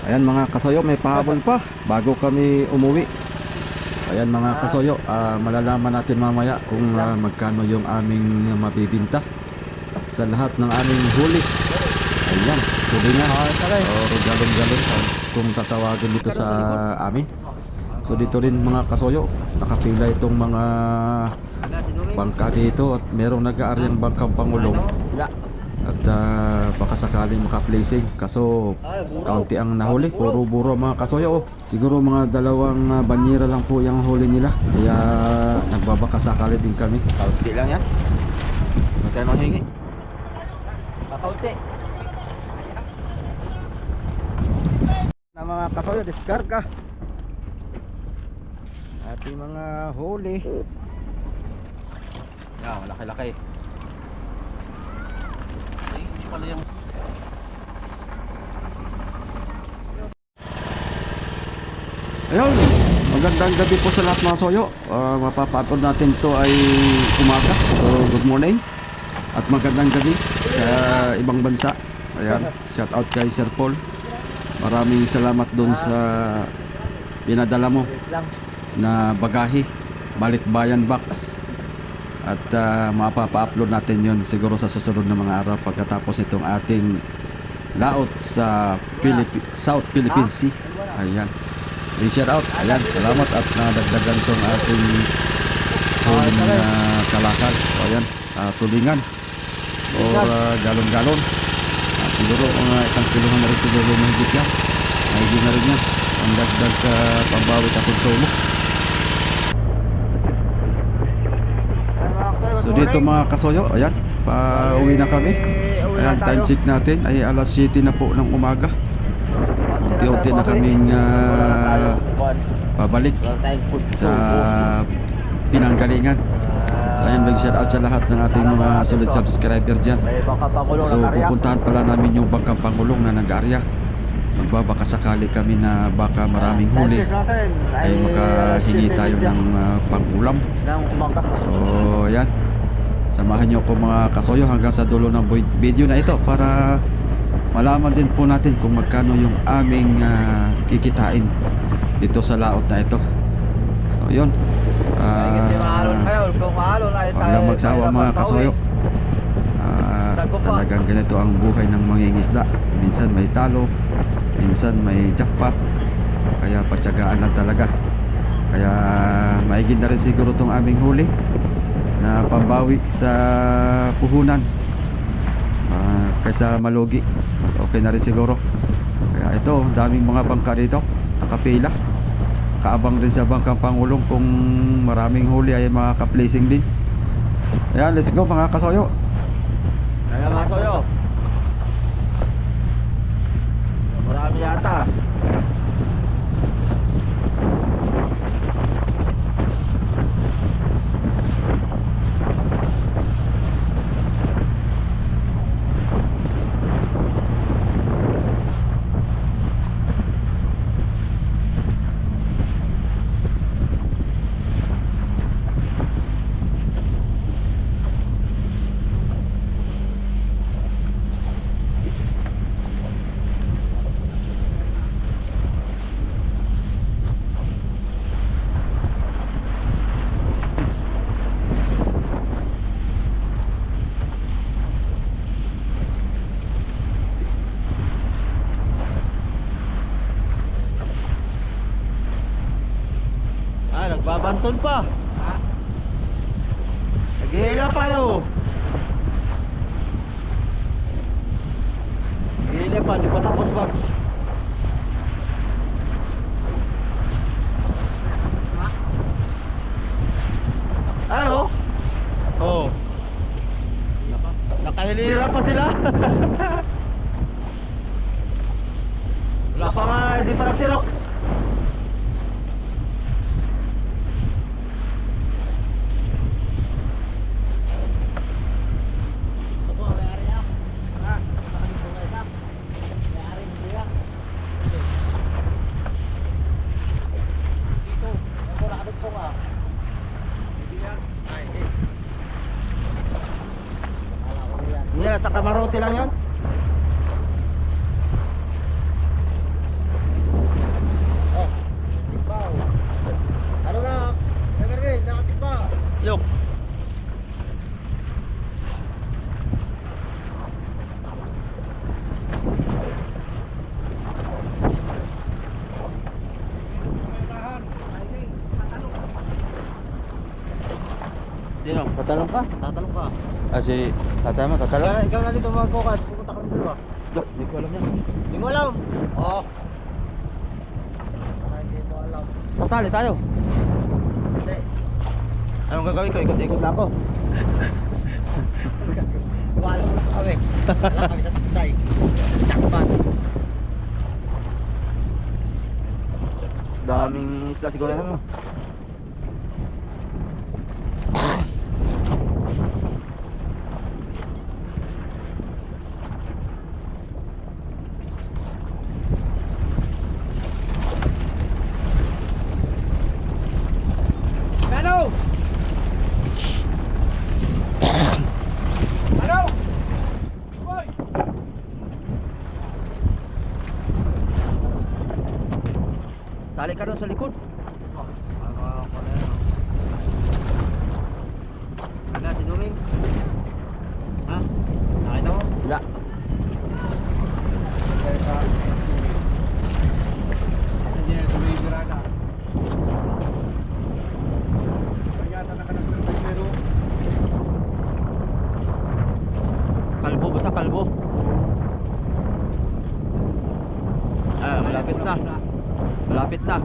Ayan mga kasoyo, may pahabol pa bago kami umuwi. Ayan mga kasoyo, malalaman natin mamaya kung magkano yung aming mabibinta sa lahat ng aming huli. Ayan, tulingan o galon-galon kung tatawagin dito sa amin. So dito rin mga kasoyo, nakapila itong mga bangka dito at merong nag-aaryang bangkang Pangulong. At baka sakaling maka-placing. Kaso kaunti ang nahuli, puro buro mga kasoyo. Siguro mga dalawang banyera lang po yung huli nila. Kaya nagbabaka sakali din kami. Kaunti lang yan. Magkano hingi? Kaunti. Na mga kasoyo, diskarga ating mga huli. Yan, malaki-laki. Hindi pala yung... Ayun, magandang gabi po sa lahat mga soyo. Mapapapod natin to ay umaga. So good morning at magandang gabi sa ibang bansa. Ayan, shout out kay Sir Paul. Maraming salamat doon sa pinadala mo na bagahe, balikbayan box. At mapapa-upload natin yon siguro sa susunod na mga araw pagkatapos itong ating laot sa South Philippine Sea. Ayan, shout out, ayan, salamat at nadagdagan tong ating huling kalakal. So ayan, tulingan or galon-galon. Siguro isang kilohan na rin siguro mahigit yan. Mahigit na rin yan ang dagdag sa pambawi sa konsumo. So dito mga kasoyo, ayan, pauwi na kami. Ayan, time check natin ay alas 7 na po ng umaga. Unti-unti na kaming pabalik sa pinanggalingan. Ayan, mag-shout out sa lahat ng ating mga solid subscriber dyan. So pupuntahan pala namin yung Bangkang Pangulong na nag-aarya. Magbabaka sakali kami na baka maraming huli ay makahingi tayo ng pangulam. So ayan, samahan nyo ko mga kasoyo hanggang sa dulo ng video na ito para malaman din po natin kung magkano yung aming kikitain dito sa laot na ito. So yun, huwag lang magsawa mga kasoyo. Talagang ganito ang buhay ng mangingisda. Minsan may talo, minsan may jackpot. Kaya patyagaan lang talaga. Kaya maigin na rin siguro itong aming huli na pambawi sa puhunan kaysa malugi. Mas okay na rin siguro. Kaya ito, daming mga bangka dito nakapila, kaabang din sa Bangkang Pangulong. Kung maraming huli ay makaka-placing din. Ayan, let's go mga kasoyo. Ayan mga kasoyo, marami yata. Nagbabantol pa. Naghihila pa yun. Naghihila pa, di pa tapos ba? Ano? Oo. Nakahilira pa sila. Wala pa nga, hindi pa nagsilok. Yeah, sa Kamarote lang yan. Tatalong ka? Tatalong ka. Si tatay mo, tatalong? Ikaw na dito magkukat. Pupunta kami dalawa. Hindi ko alam yan. Hindi mo alam. Oo. Hindi mo alam. Tatali tayo. Hindi. Anong gagawin ko? Ikot-ikot na ako. Wala mo na kami. Wala kami sa taksay. Jackpot. Daming isla siguro yan mo. Ano? Ano? Hoy! Tali ka doon sa likod. Wala si Duming. Ha? Nakita mo? Wala. Engineer Duming Birada. Kanyata na ka ng pero Kalbo, basta kalbo. Malapit na. Malapit na.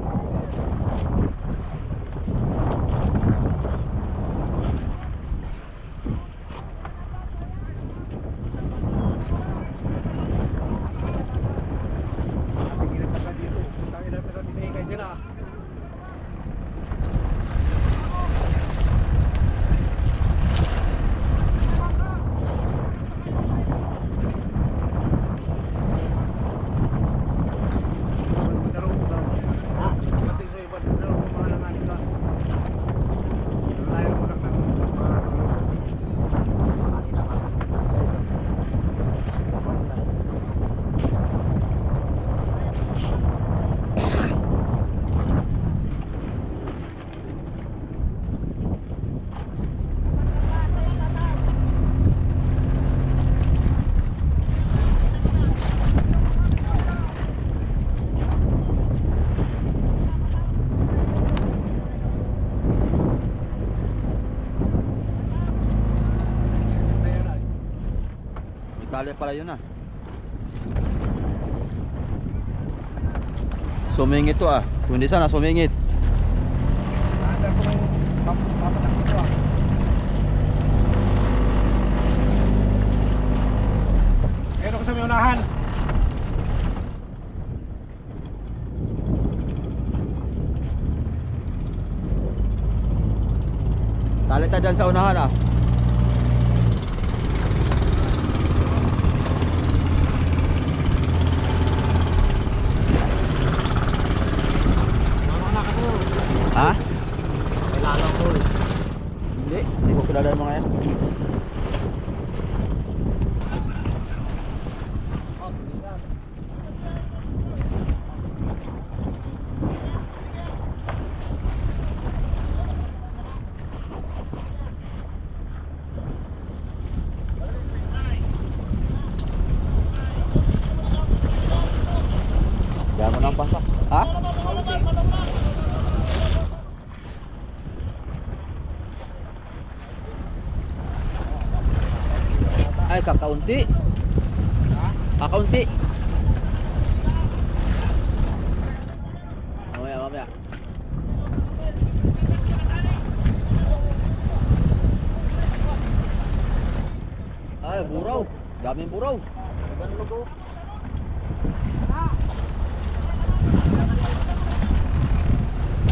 pigilan ka dito. Tangin na pero dinihingay nila. May tali pala yun ah. Sumingit to ah. Kung hindi sana sumingit. Nandar ko yung papatak dito ah. Meron ko sa may unahan. Tali tayo dyan sa unahan ah. Mga nakasunod. Ha? Kailangan ko. Hindi. Hindi ko kilala yung mga yan. Diyan mo nang pasak. Ha? Ay, kakaunti. Kakaunti. Mamaya, mamaya. Ay, buraw. Daming buraw. Ganun lugo.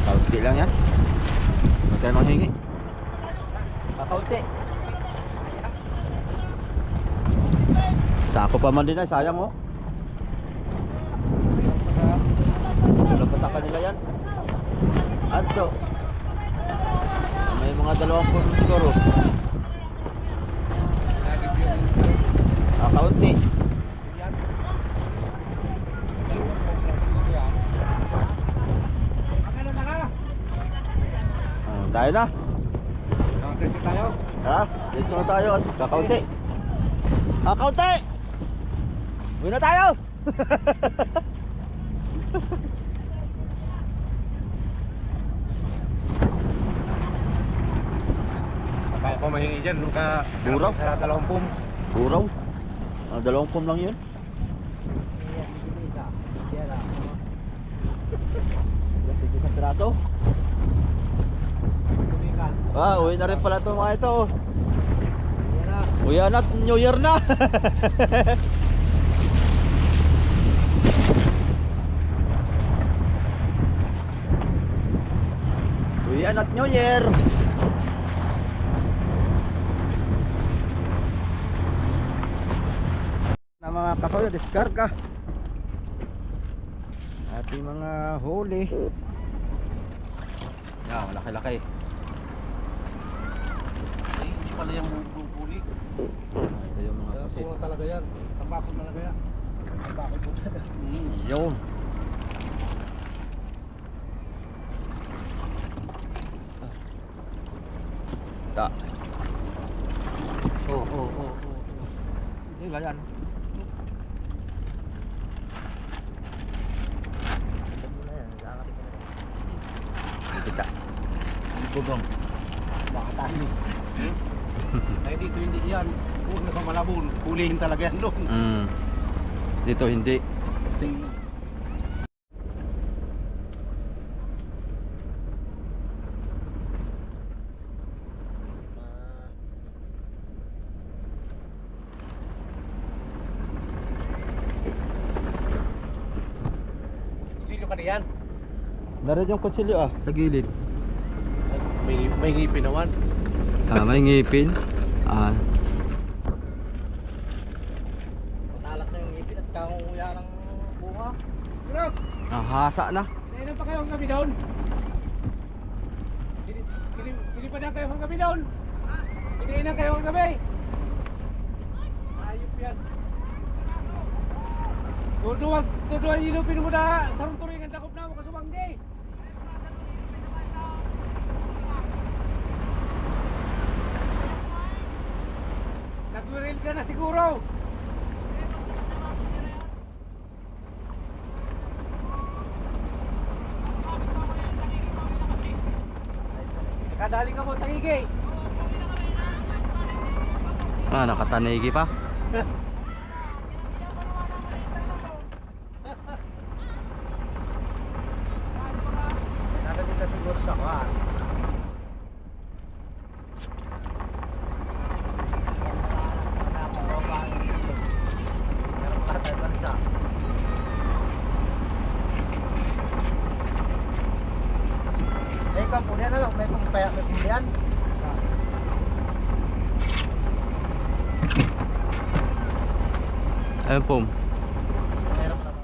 Kaunti lang yan. Huwag tayo manghingi. Kakaunti. Sako pa man din ay, sayang oh. Wala pa sa kanila yan. Ato. May mga 20 siguro. Kaunti. Tayo na. Diretso tayo. Ha? Dito na tayo at kakaunti. Kakaunti! Uwi na tayo! Kaya ko dyan, nung ka... Buraw? Sa 20. Buraw? 20 lang yun? Isang piraso? Ah, uwi na rin pala ito mga ito. Uwi na, New Year na. Uwi na at New Year. Na mga kasoyo, diskarga. Ating mga huli. Yan, malaki-laki. Ay, hindi pala yung huli. Ito yung mga pusit. Puro talaga yan. Tambakol talaga yan. Tambakol po talaga. Yun. Ta. Oh. Hindi ba yan? Kita. Bugong. Baka tayo. Ay dito hindi yan. Huwag na sa Malabon. Hulihin talaga yan doon. Dito hindi. Sino ka diyan? Naroon yung kutsilyo sa gilid. May ngipin naman. May ngipin. Matalas na yung ngipin at kangunguya ng bunga. Hasa na. Kailan pa kayo ang gabi doon? Sinipan na kayo ang gabi doon? Kiniinan kayo ang gabi? Ayop yan. Tuduan ilupin mo na sarong turing ang dakop na mo kasumanggi. Nag-reel ka na siguro. Nakadali ka mo, tangigi. Nakatanigi pa. Nakadali ka siguro sa kwan. May kampulian na lang, may kampulian. Ayun po. Meron pa naman.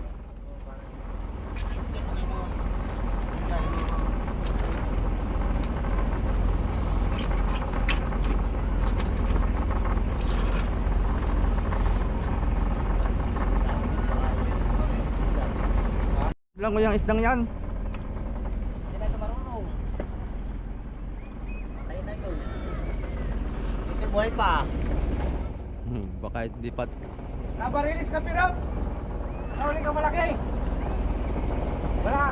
Lang ko yung isdang yan. Hindi na ito marunong. Patay na ito. Hindi buhay pa. Baka hindi pa. Nabarilis ka pirot. Nahuli ka malaki. Wala.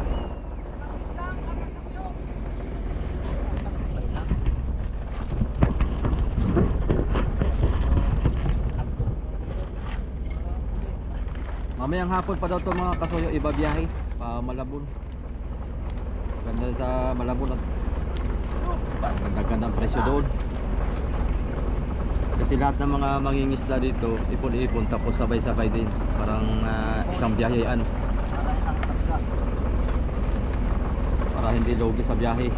Mamayang hapon pa daw to mga kasoyo, iba biyahe pa Malabon. Ganda sa Malabon at ganda-ganda ang presyo doon. Kasi lahat ng mga mangingisda dito, ipon-ipon tapos sabay-sabay din. Parang isang biyahean. Para hindi lugi sa biyahe.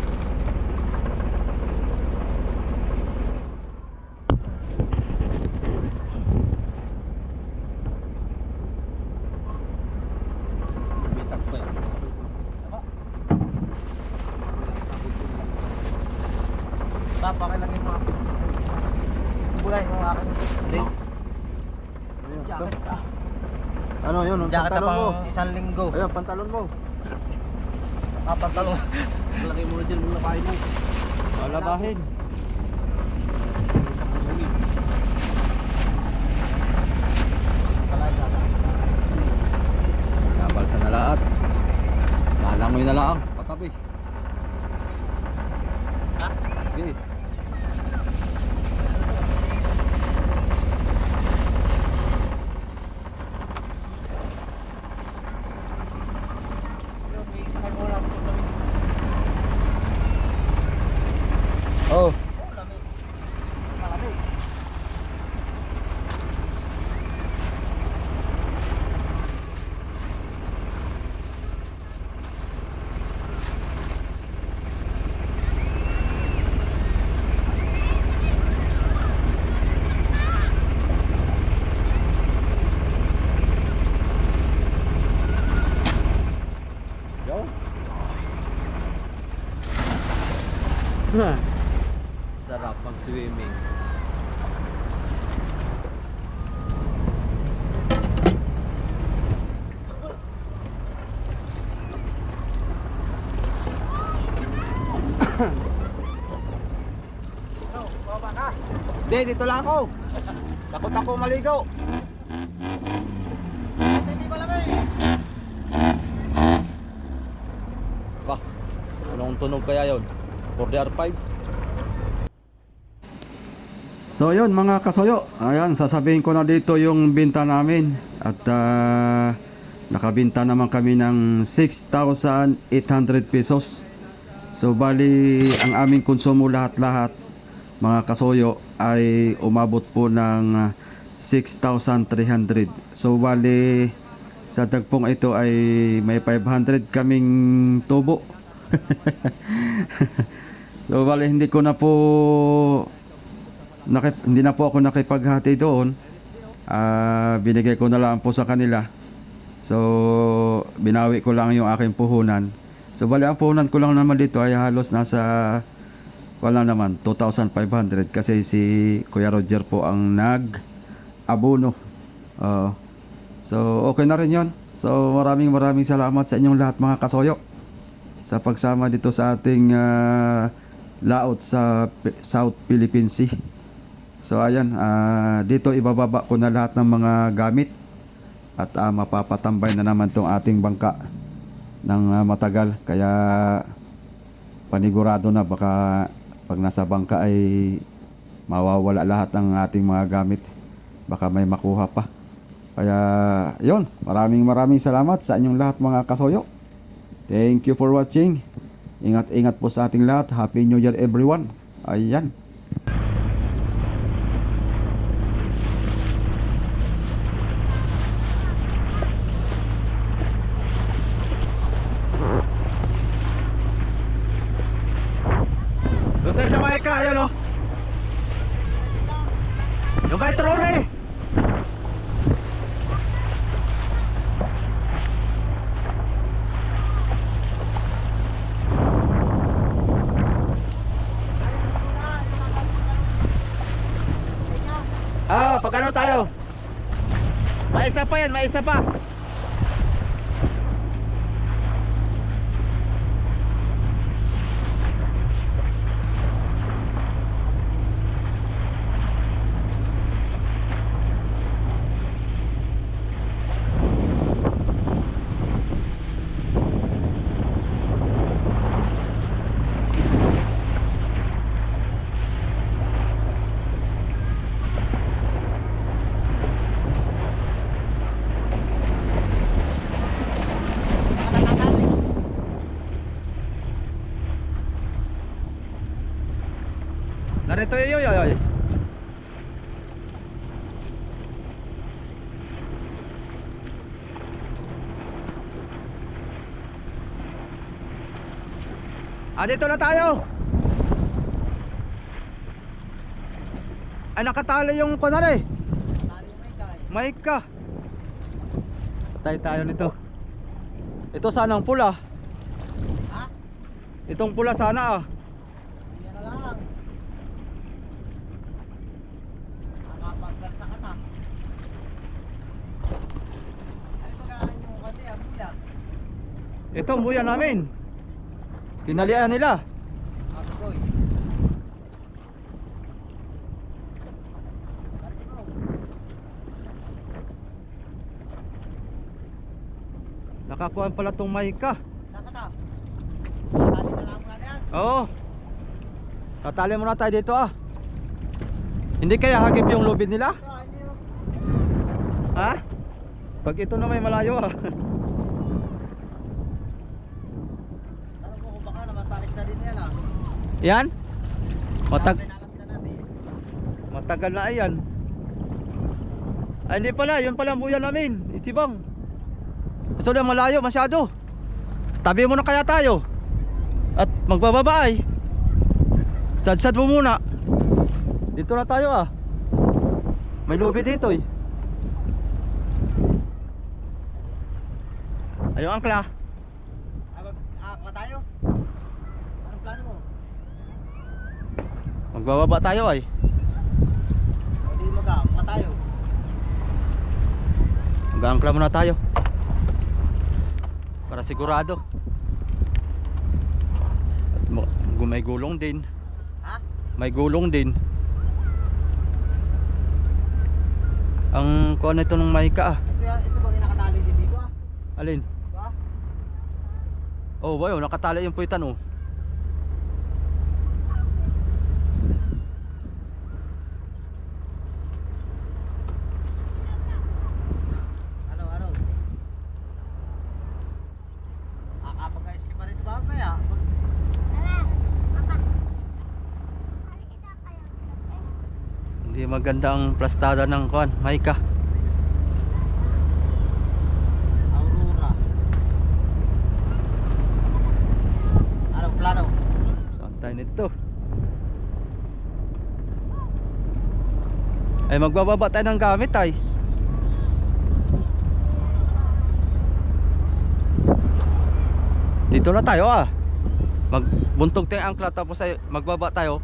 Bitak pa yan. Pakilagay mo. Bulay mo akin. Jacket pa. Ano yun? Jacket Pantalon mo. pang isang linggo. Ayun, pantalon mo. Pantalon. Lagay mo na dyan muna kain mo. Labahin. Nabalsa na lahat. Lalangoy na lang. Patabi. Ha? Sige. Sarap pag swimming. Hindi, dito lang ako. Takot ako maligaw. Hindi pa lang Bah, anong tunog kaya yon? 4DR5? So yun mga kasoyo, ayan, sasabihin ko na dito yung binta namin. At nakabinta naman kami ng 6,800 pesos. So bali, ang aming konsumo lahat-lahat mga kasoyo ay umabot po ng 6,300. So bali, sa tagpong ito ay may 500 kaming tubo. So bali, hindi na po ako nakipaghati doon. Binigay ko na lang po sa kanila. So binawi ko lang yung aking puhunan. So bali, ang puhunan ko lang naman dito ay halos nasa wala naman 2,500 kasi si Kuya Roger po ang nag-abono. So okay na rin yon. So maraming salamat sa inyong lahat mga kasoyo sa pagsama dito sa ating laot sa South Philippine Sea. So ayan, dito ibababa ko na lahat ng mga gamit at mapapatambay na naman tong ating bangka ng matagal. Kaya panigurado na baka pag nasa bangka ay mawawala lahat ng ating mga gamit. Baka may makuha pa. Kaya yon, maraming salamat sa inyong lahat mga kasoyo. Thank you for watching. Ingat po sa ating lahat. Happy New Year everyone. Ayan. Doon tayo sa Maika, ayan o. Yung kay Trone. Pag ano tayo? May isa pa yan, may isa pa. Narito yoy. Dito na tayo. Ay, nakatali yung kunwari. Maika. Tayo nito. Ito sana ang pula. Ha? Itong pula sana Yan na lang. Nakapagdal sa kata. Ay, pag-aahin mo kasi ang buyak. Ito ang buya namin. Tinalian nila. Agoy. Nakakuha pala tong Maika. Nakata. Tali na lang muna yan. Oo. Tatali muna tayo dito Hindi kaya hagip yung lubid nila? Ha? Pag ito na may malayo Alam mo kung baka naman palis na din yan Yan? Alam na natin. Matagal na yan. Ay hindi pala, yun pala ang buya namin. Itibang. Gusto na malayo masyado. Tabi mo na kaya tayo. At magbababa ay. Sad mo muna. Dito na tayo May lubid dito Ayun angkla. Akla tayo. Anong plano mo? Magbababa tayo ay. Hindi mag-aangka tayo. Mag-aangkla muna tayo. Para sigurado. At may gulong din. Ha? May gulong din. Ang kuha nito ng mahika ah. Ito bang nakatali din dito ah? Alin? Diba? Oh, bayo, nakatali yung puwitan oh. Ano? Kapag-ayos ka pa rito ba mamaya? Hindi maganda ang plastada ng kuan, mahika. Aurora. Anong plano? Saan tayo nito? Ay magbababa tayo ng gamit ay. Dito na tayo ah. Magbuntog tayo ang angkla tapos ay magbaba tayo.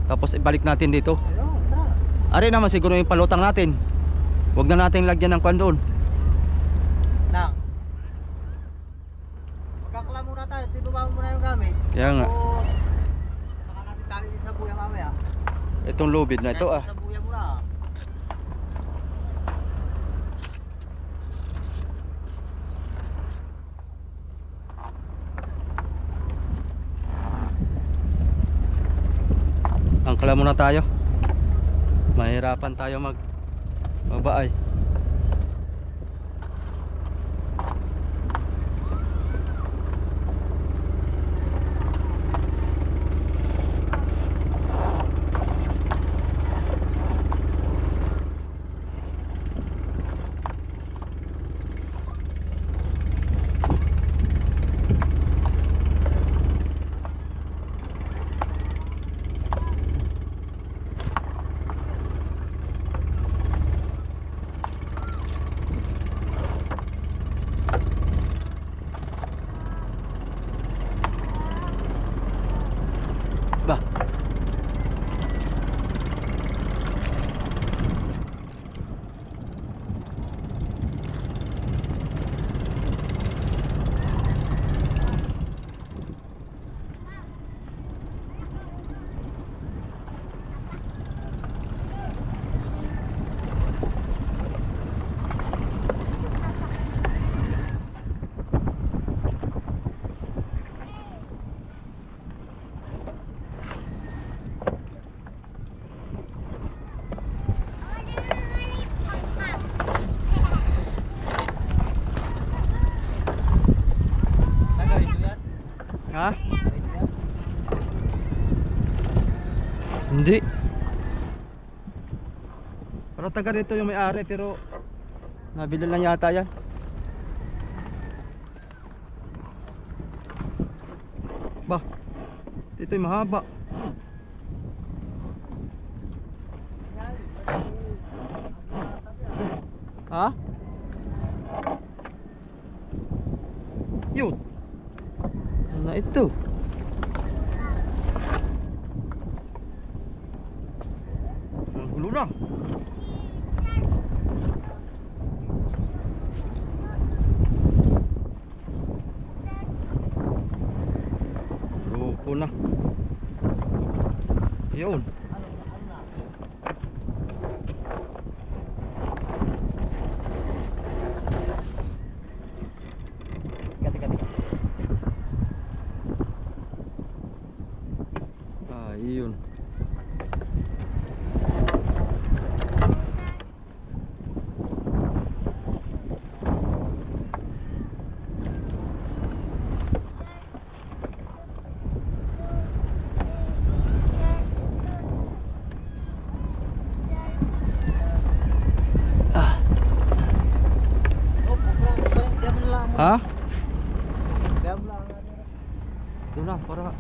Tapos ibalik natin dito. Ayun, tara. Ari naman siguro yung palutang natin. Huwag na natin lagyan ng kwan doon. Nang. Magkakala muna tayo. Tibaba muna yung gamit. Kaya nga. O, saka natin tali din sa buya mamaya. Itong lubid na ito ah. Sa buya muna ah. Angkla muna tayo. Mahirapan tayo magbaay. Ba. Taga ito yan. Ha? Taga ito yan. Hindi. Parang taga rito yung may-ari pero nabili lang yata yan. Ba. Ito yung mahaba. Ha? Yun. Ano na ito? Ang gulo na. Loko na. Yun. Teka. Ah, yun. Oh, parang diyan mo lang. Ha? Diyan mo lang. Ito na, para.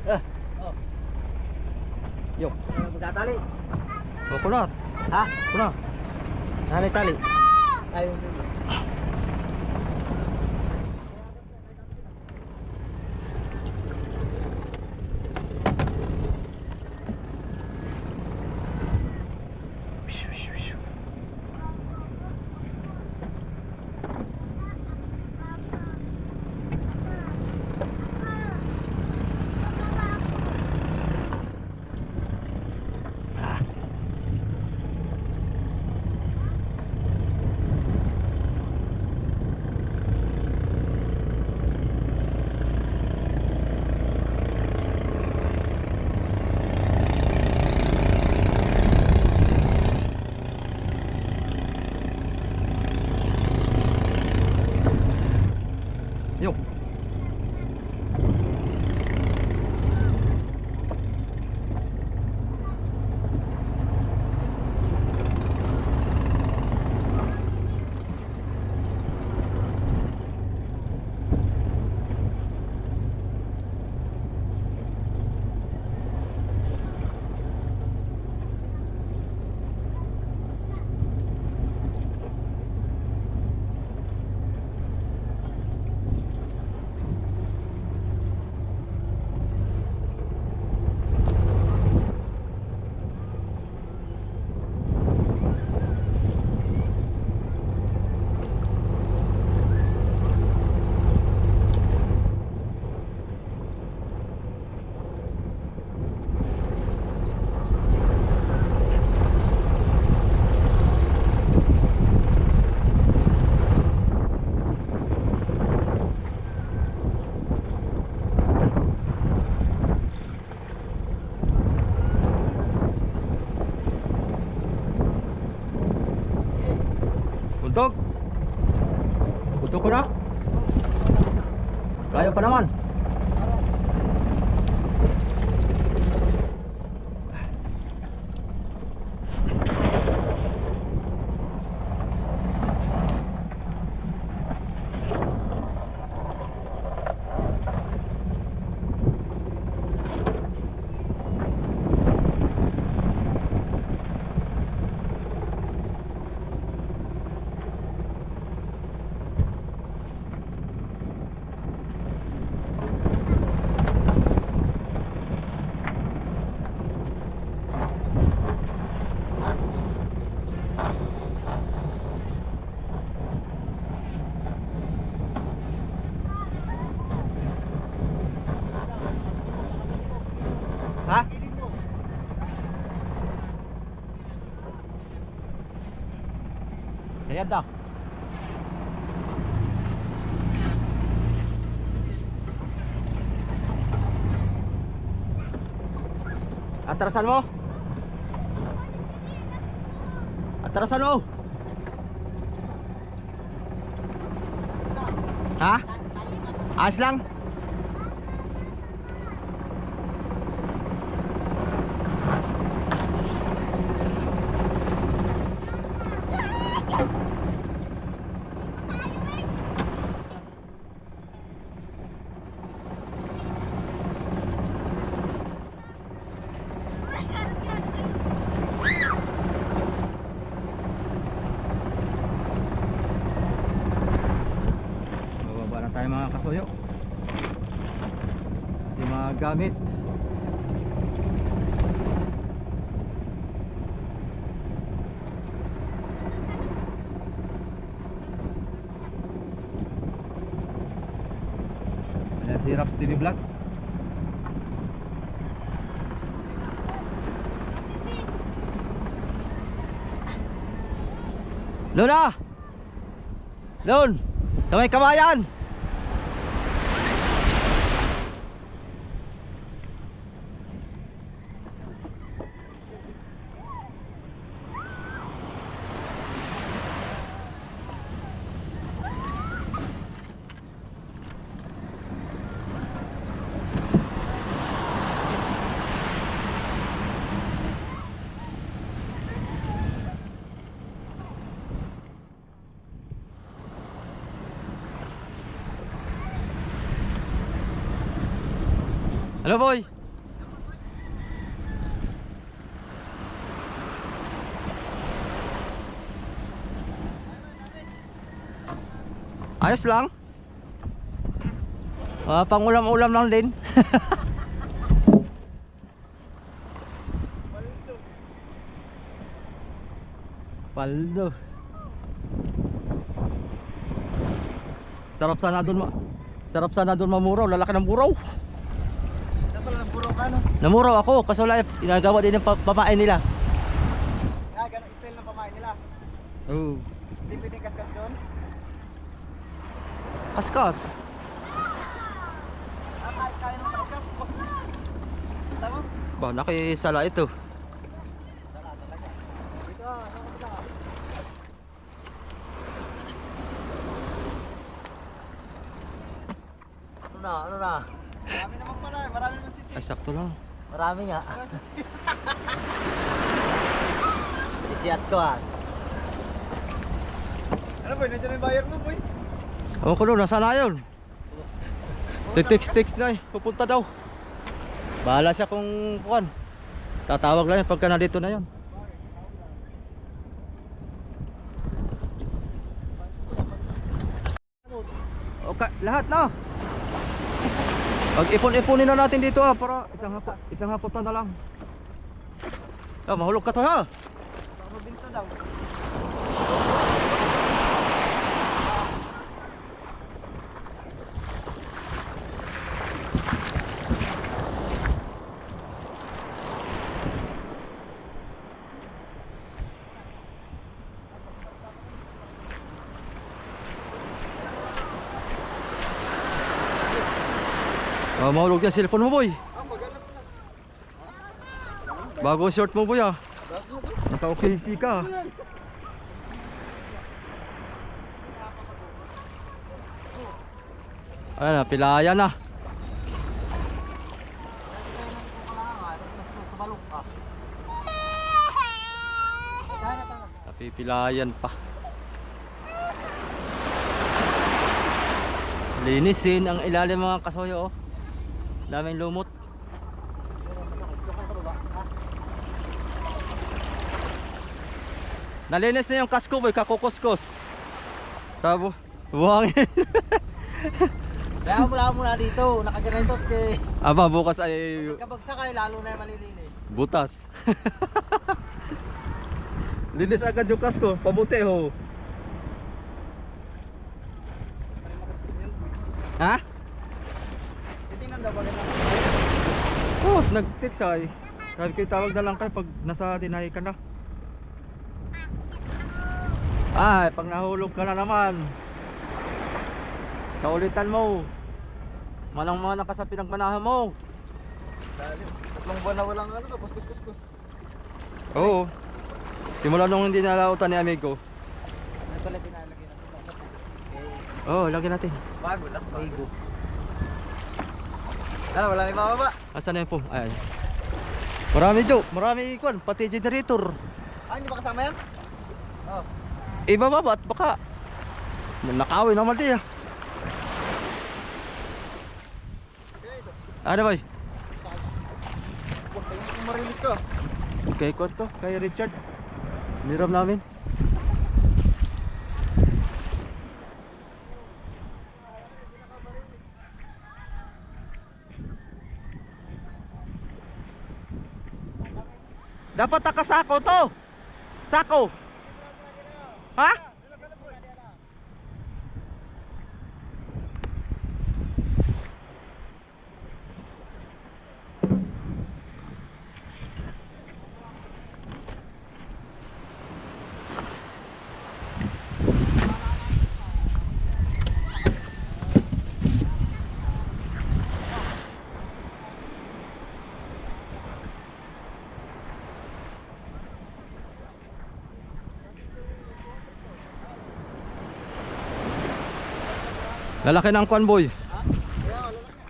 Oh, Yo. magkatali. O, kunat. Ha? Kunat. Tali. Ayaw mo. Yo. Bundog. Puto ko na. Layo pa naman. Ha? Kaya dah. Atrasan mo. Atrasan mo. Ha? Ayos lang. Bababa na tayo mga kasuyo. Yung mga gamit. Ayan si Raps TV Vlog. Luna! Lun! Sa may kabayan! Hello boy. Ayos lang. Pangulam-ulam lang din. Paldo. Sarap sana doon mamuraw, lalaki ng buraw. Dapat lang puro ka no. Namuraw ako kasi wala ginagawa din ng pamain nila. Ganun style ng pamain nila. Oh. Hindi pwedeng kaskas doon. Kaskas. Kaya naman kaskas. Tama? Ba, nakisala ito. Sala talaga. Dito sama kita. Ano na? Marami naman pala, marami naman sisi. Ay, sakto lang. Marami nga. Sisiat ko ah. Ano boy, nandiyan na yung buyer mo boy? Ewan ko doon, nasaan na yun? Text na eh, pupunta daw. Bahala siya kung kuwan. Tatawag lang yan pagka nandito na yun. Okay, lahat na. Pag-ipon-iponin na natin dito para isang haputan na lang. Mahulog ka to ha. Baka mabinta daw. Mahulog yung cellphone mo boy. Maganda po lang. Bago short mo boy Naka-OKC ka. Ayan na, pilayan na. Tumalok ka. Napipilayan pa. Linisin ang ilalim mga kasoyo daming lumot. Nalinis na yung kasko boy, kakukuskos. Tabo, buhangin. Kaya mula dito, nakaganito kay Aba, bukas ay kabagsak ay lalo na yung malilinis. butas. Linis agad yung kasko, pabuti ho. Ha? Titingnan daw bagay na. Oh, nag-text ay. Sabi ko tawag na lang kayo pag nasa dinahi ka na. Ay, pag nahulog ka na naman. Kaulitan mo. Manang mga naka sa pinagmanahan mo. Lalim. Tatlong buwan na walang ano, tapos kus. Oo. Simula nung hindi nalautan ni amigo. Ano pala pinalagay natin? Oo, lagyan natin. Bago lang. Bago. Ano, wala na yung mababa? Asan na yun po? Ayan. Marami do, marami ikon, pati generator. Hindi ba kasama yan? Oh. Ibababa at baka nakawin naman di Ano ba? Huwag kayong marilis ka. Kay Kwan to, kay Richard. Niram namin. Dapat nakasako to. Sako. Ha? Lalaki ng kwan boy. Ha? Kaya wala lang yan.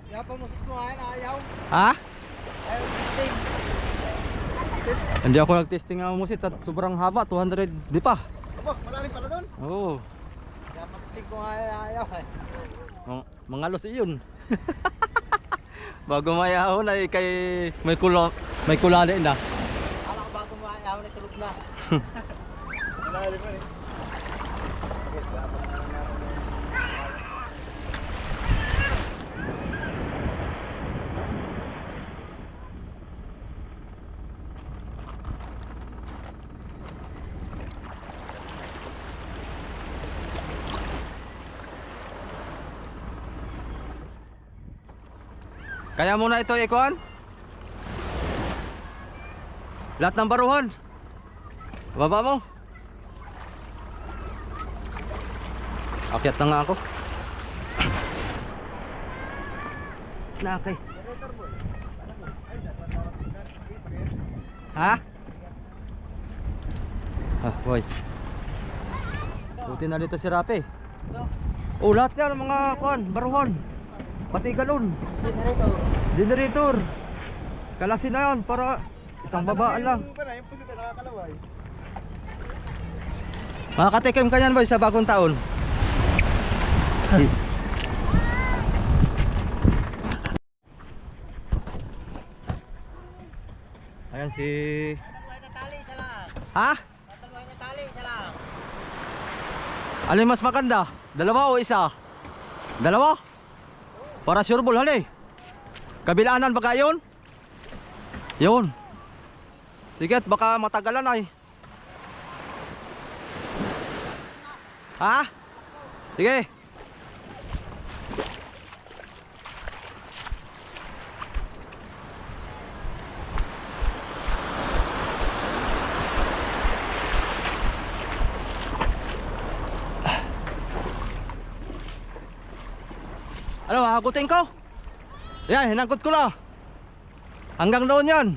Kaya pa musik mo nga, ayaw. Ha? Ayaw testing. Hindi ako nag-testing ng musit at sobrang haba, 200 di pa. Aba, malalim pala doon. Oo. Kaya pa testing ko nga, ayaw eh. Mga los iyon. Bago mayahon ay kay may kulali na. Kala ko bago maayaw na tulog na. Malalim pa eh. Kaya muna ito ikuan. Lahat ng baruhan. Baba mo. Akyat na nga ako. Nakay. Ha? Ah, boy. Buti na dito si Rapi. Oh, lahat yan mga kuan, baruhan. Pati galon. Generator. Kalasin na yan para isang babaan lang. Makakatikim ka yan boy sa bagong taon. Ayan si... Ha? Alin mas maganda? Dalawa o isa? Dalawa? Para sure ball hali. Kabilaanan baka yun? Yun. Sige at baka matagalan ay. Ha? Sige. Ano, hakutin ko? Yan, hinangkot ko na. Hanggang doon yan.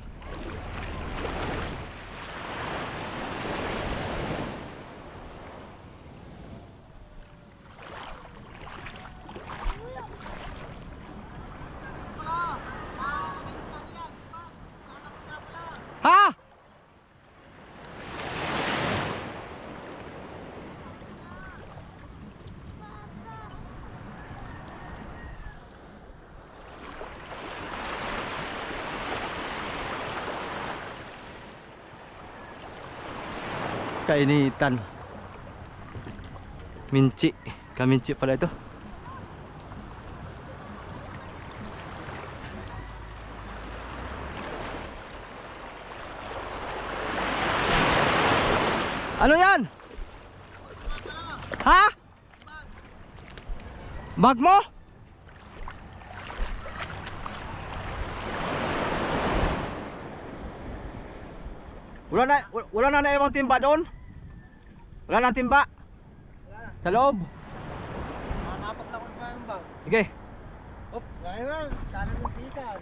Ha? Kainitan. Minci. Kaminci pala ito. Ano yan? Ha? Bag mo? Wala na naiwang timba doon? Wala na timba? Sa loob? Makapat lang ko pa yung bag. Sige. Op, gano'n. Sana ng tikas.